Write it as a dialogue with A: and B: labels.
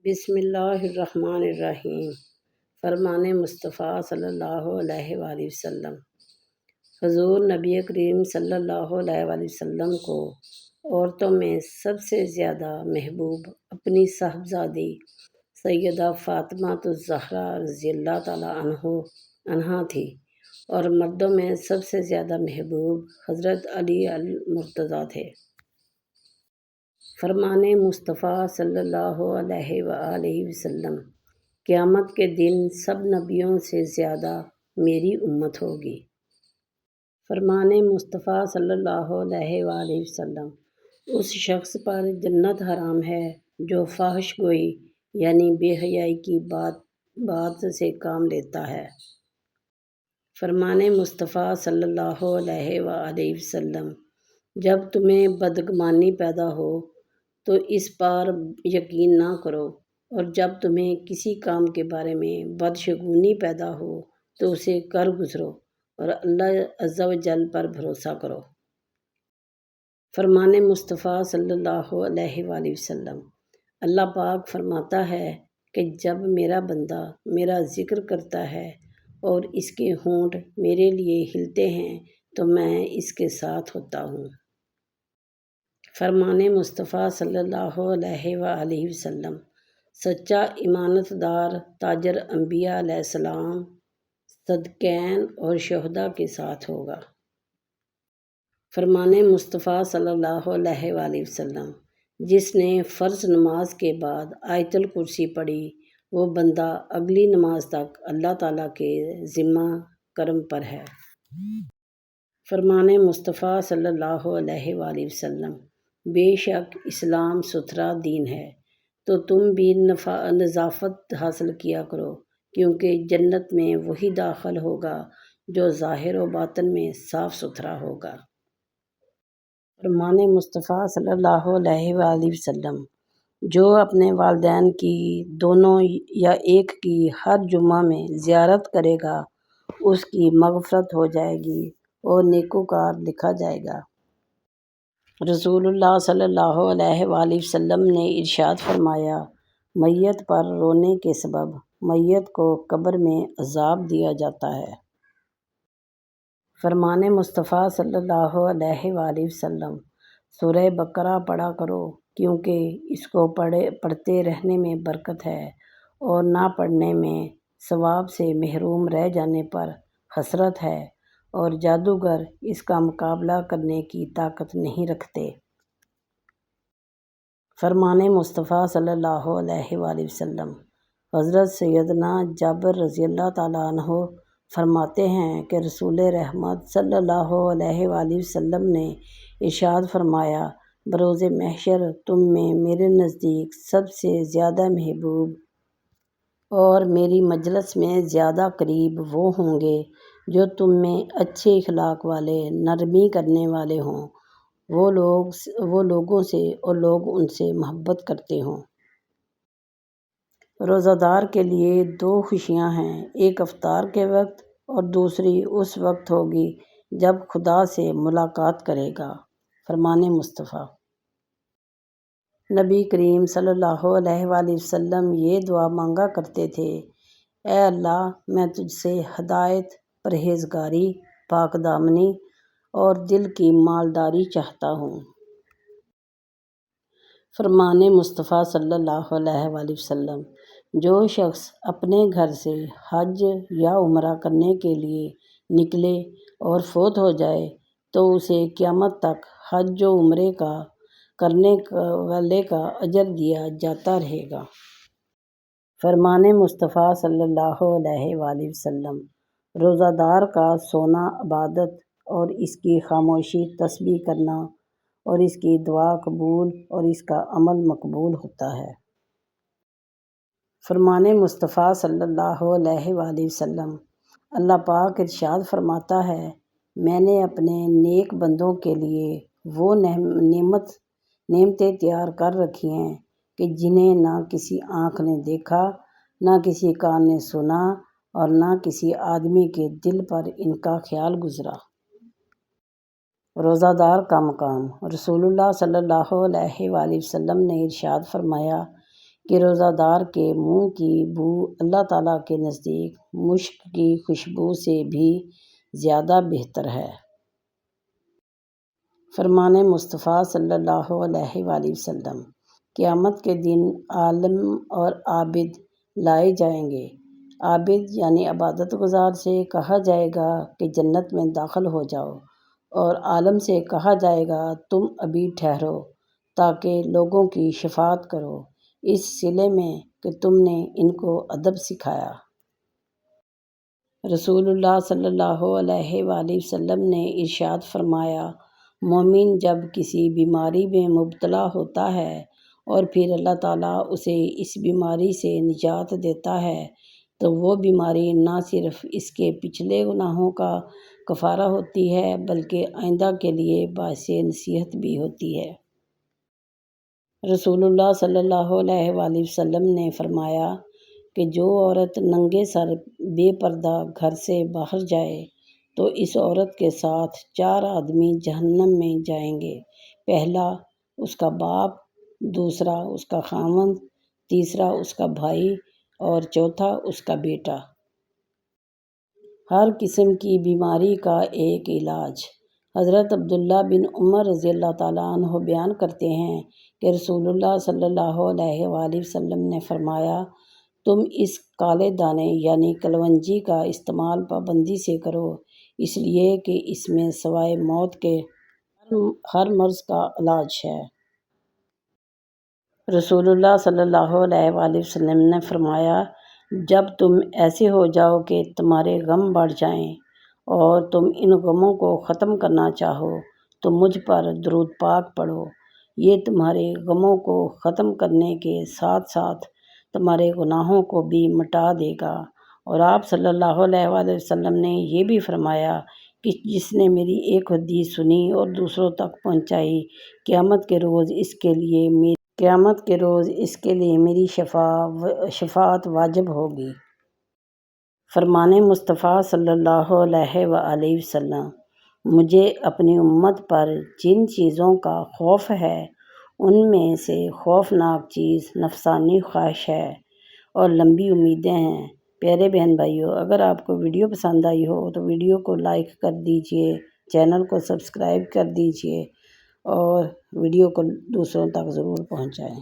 A: بسم اللہ الرحمن الرحیم۔ فرمان مصطفیٰ صلی اللہ علیہ وآلہ وسلم۔ حضور نبی کریم صلی اللہ علیہ وآلہ وسلم کو عورتوں میں سب سے زیادہ محبوب اپنی صاحبزادی سیدہ فاطمہ الزہرا رضی اللہ تعالیٰ عنہا تھی، اور مردوں میں سب سے زیادہ محبوب حضرت علی المرتضیٰ تھے۔ فرمان مصطفیٰ صلی اللہ علیہ وآلہ وسلم۔ قیامت کے دن سب نبیوں سے زیادہ میری امت ہوگی۔ فرمان مصطفیٰ صلی اللہ علیہ وآلہ وسلم۔ اس شخص پر جنت حرام ہے جو فحش گوئی یعنی بے حیائی کی بات سے کام لیتا ہے۔ فرمان مصطفیٰ صلی اللہ علیہ وآلہ وسلم۔ جب تمہیں بدگمانی پیدا ہو تو اس پر یقین نہ کرو، اور جب تمہیں کسی کام کے بارے میں بدشگونی پیدا ہو تو اسے کر گزرو اور اللہ عز و جل پر بھروسہ کرو۔ فرمان مصطفیٰ صلی اللہ علیہ وآلہ وسلم۔ اللہ پاک فرماتا ہے کہ جب میرا بندہ میرا ذکر کرتا ہے اور اس کے ہونٹ میرے لیے ہلتے ہیں تو میں اس کے ساتھ ہوتا ہوں۔ فرمان مصطفیٰ صلی اللہ علیہ وآلہ وسلم۔ سچا امانت دار تاجر انبیاء علیہ السلام، صدیقین اور شہداء کے ساتھ ہوگا۔ فرمان مصطفیٰ صلی اللہ علیہ وآلہ وسلم۔ جس نے فرض نماز کے بعد آیت الکرسی پڑھی وہ بندہ اگلی نماز تک اللہ تعالیٰ کے ذمہ کرم پر ہے۔ فرمان مصطفیٰ صلی اللہ علیہ وآلہ وسلم۔ بے شک اسلام ستھرا دین ہے تو تم بھی نظافت حاصل کیا کرو، کیونکہ جنت میں وہی داخل ہوگا جو ظاہر و باطن میں صاف ستھرا ہوگا۔ فرمان مصطفیٰ صلی اللہ علیہ وآلہ وسلم۔ جو اپنے والدین کی دونوں یا ایک کی ہر جمعہ میں زیارت کرے گا اس کی مغفرت ہو جائے گی اور نیکوکار لکھا جائے گا۔ رسول اللہ صلی اللہ علیہ وآلہ وسلم نے ارشاد فرمایا، میت پر رونے کے سبب میت کو قبر میں عذاب دیا جاتا ہے۔ فرمان مصطفیٰ صلی اللہ علیہ وآلہ وسلم۔ سورہ بقرہ پڑھا کرو، کیونکہ اس کو پڑھتے رہنے میں برکت ہے اور نہ پڑھنے میں ثواب سے محروم رہ جانے پر حسرت ہے، اور جادوگر اس کا مقابلہ کرنے کی طاقت نہیں رکھتے۔ فرمان مصطفیٰ صلی اللہ علیہ وآلہ وسلم۔ حضرت سیدنا جابر رضی اللہ تعالیٰ عنہ فرماتے ہیں کہ رسول رحمت صلی اللہ علیہ وآلہ وسلم نے ارشاد فرمایا، بروز محشر تم میں میرے نزدیک سب سے زیادہ محبوب اور میری مجلس میں زیادہ قریب وہ ہوں گے جو تم میں اچھے اخلاق والے، نرمی کرنے والے ہوں، وہ لوگوں سے اور لوگ ان سے محبت کرتے ہوں۔ روزہ دار کے لیے دو خوشیاں ہیں، ایک افطار کے وقت اور دوسری اس وقت ہوگی جب خدا سے ملاقات کرے گا۔ فرمان مصطفیٰ۔ نبی کریم صلی اللہ علیہ وآلہ وسلم یہ دعا مانگا کرتے تھے، اے اللہ میں تجھ سے ہدایت، پرہیزگاری، پاک دامنی اور دل کی مالداری چاہتا ہوں۔ فرمان مصطفیٰ صلی اللہ علیہ وآلہ وسلم۔ جو شخص اپنے گھر سے حج یا عمرہ کرنے کے لیے نکلے اور فوت ہو جائے تو اسے قیامت تک حج و عمرے کا کرنے والے کا اجر دیا جاتا رہے گا۔ فرمان مصطفیٰ صلی اللہ علیہ وآلہ وسلم۔ روزہ دار کا سونا عبادت اور اس کی خاموشی تسبیح کرنا اور اس کی دعا قبول اور اس کا عمل مقبول ہوتا ہے۔ فرمان مصطفیٰ صلی اللہ علیہ وآلہ وسلم۔ اللہ پاک ارشاد فرماتا ہے، میں نے اپنے نیک بندوں کے لیے وہ نعمتیں تیار کر رکھی ہیں کہ جنہیں نہ کسی آنکھ نے دیکھا، نہ کسی کان نے سنا اور نہ کسی آدمی کے دل پر ان کا خیال گزرا۔ روزہ دار کا مقام۔ رسول اللہ صلی اللہ علیہ وآلہ وسلم نے ارشاد فرمایا کہ روزہ دار کے منہ کی بو اللہ تعالیٰ کے نزدیک مشک کی خوشبو سے بھی زیادہ بہتر ہے۔ فرمان مصطفیٰ صلی اللہ علیہ وآلہ وسلم، قیامت کے دن عالم اور عابد لائے جائیں گے۔ عابد یعنی عبادت گزار سے کہا جائے گا کہ جنت میں داخل ہو جاؤ، اور عالم سے کہا جائے گا تم ابھی ٹھہرو تاکہ لوگوں کی شفاعت کرو، اس صلے میں کہ تم نے ان کو ادب سکھایا۔ رسول اللہ صلی اللہ علیہ وآلہ وسلم نے ارشاد فرمایا، مومن جب کسی بیماری میں مبتلا ہوتا ہے اور پھر اللہ تعالیٰ اسے اس بیماری سے نجات دیتا ہے تو وہ بیماری نہ صرف اس کے پچھلے گناہوں کا کفارہ ہوتی ہے بلکہ آئندہ کے لیے باعث نصیحت بھی ہوتی ہے۔ رسول اللہ صلی اللہ علیہ وآلہ وسلم نے فرمایا کہ جو عورت ننگے سر بے پردہ گھر سے باہر جائے تو اس عورت کے ساتھ 4 آدمی جہنم میں جائیں گے، پہلا اس کا باپ، دوسرا اس کا خاوند، تیسرا اس کا بھائی اور چوتھا اس کا بیٹا۔ ہر قسم کی بیماری کا ایک علاج۔ حضرت عبداللہ بن عمر رضی اللہ تعالیٰ عنہ بیان کرتے ہیں کہ رسول اللہ صلی اللہ علیہ وآلہ وسلم نے فرمایا، تم اس کالے دانے یعنی کلونجی کا استعمال پابندی سے کرو، اس لیے کہ اس میں سوائے موت کے ہر مرض کا علاج ہے۔ رسول اللہ صلی اللہ علیہ وآلہ وسلم نے فرمایا، جب تم ایسے ہو جاؤ کہ تمہارے غم بڑھ جائیں اور تم ان غموں کو ختم کرنا چاہو تو مجھ پر درود پاک پڑھو، یہ تمہارے غموں کو ختم کرنے کے ساتھ ساتھ تمہارے گناہوں کو بھی مٹا دے گا۔ اور آپ صلی اللہ علیہ وآلہ وسلم نے یہ بھی فرمایا کہ جس نے میری ایک حدیث سنی اور دوسروں تک پہنچائی، قیامت کے روز اس کے لیے میری شفاعت واجب ہوگی۔ فرمان مصطفیٰ صلی اللہ علیہ وآلہ وسلم، مجھے اپنی امت پر جن چیزوں کا خوف ہے ان میں سے خوفناک چیز نفسانی خواہش ہے اور لمبی امیدیں ہیں۔ پیارے بہن بھائیوں، اگر آپ کو ویڈیو پسند آئی ہو تو ویڈیو کو لائک کر دیجئے، چینل کو سبسکرائب کر دیجئے اور ویڈیو کو دوسروں تک ضرور پہنچائیں۔